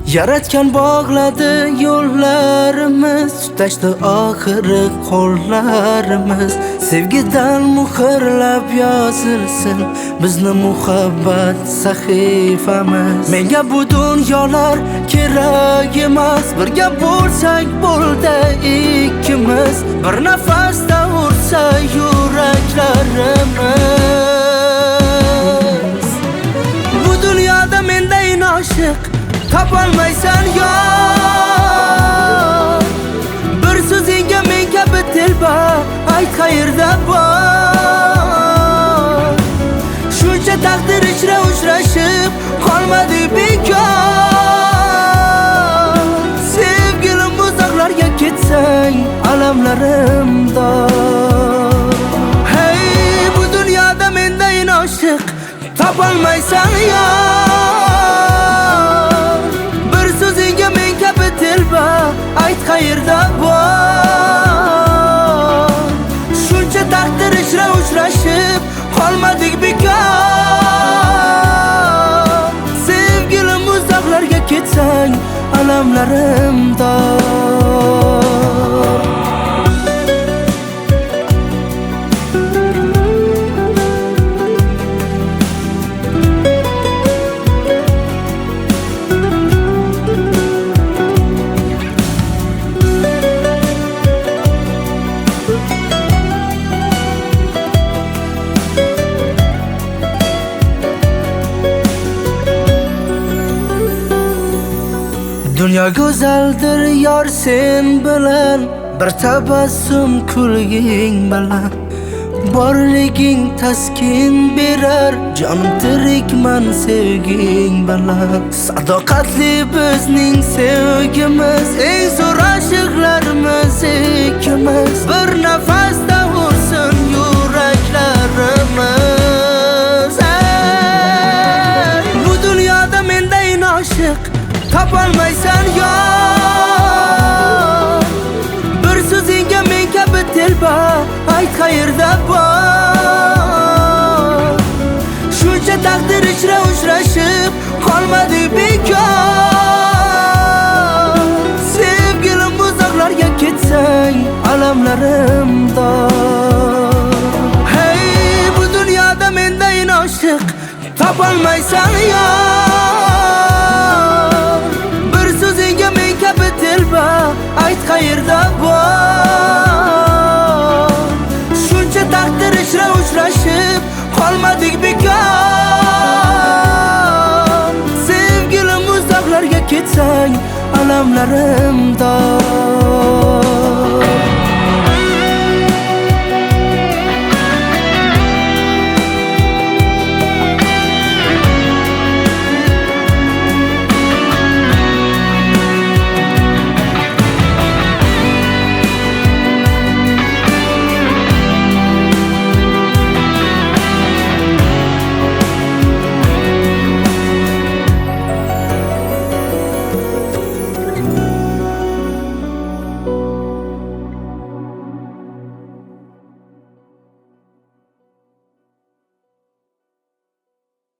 Yaratgan bog'ladi yo'llarimiz, tutashdi oxiri qo'llarimiz. Sevgidan muhrlab yozilsin bizni muhabbat sahifamiz. Menga bu dunyolar kerak emas, birga bo'lsak bo'ldi ikkimiz. Bir nafasda ursa yuraklarimiz. Bu dunyoda mendayin oshiq topolmaysan yor. Bir so'zingga men kabi telba ayt qayerda bor. Shuncha taqdir ichra uchrashib qolmadik bekor. Sevgilim uzoqlarga ketsang alamlarim dor. Hey, bu dunyoda mendayin oshiq topolmaysan yor. Bir so'zingga men kabi telba ayt qayerda bor. Shuncha taqdir ichra uchrashib qolmadik bekor. Sevgilim uzoqlarga ketsang alamlarim dor. Dünya go'zaldir yor sen bilan, bir tabassum kulging bilan. Borliging taskin berar, jonim tirikman sevging bilan. Sadoqatli bizning sevgimiz, eng zo'r oshiqlarimiz ikkimiz. Bir nafasda ursin yuraklarimiz. Bu dunyoda mendayin oshiq topolmaysan yor. Bir so'zingga men kabi telba ayt qayerda bor. Shuncha taqdir ichra uchrashib qolmadik bekor. Sevgilim uzoqlarga ketsang alamlarim dor. Hey, bu dunyoda mendayin oshiq topolmaysan yor. Bir so'zingga men kabi telba ayt qayerda bor. Shuncha taqdir ichra uchrashib qolmadik bekor. Sevgilim uzoqlarga ketsang alamlarim dor.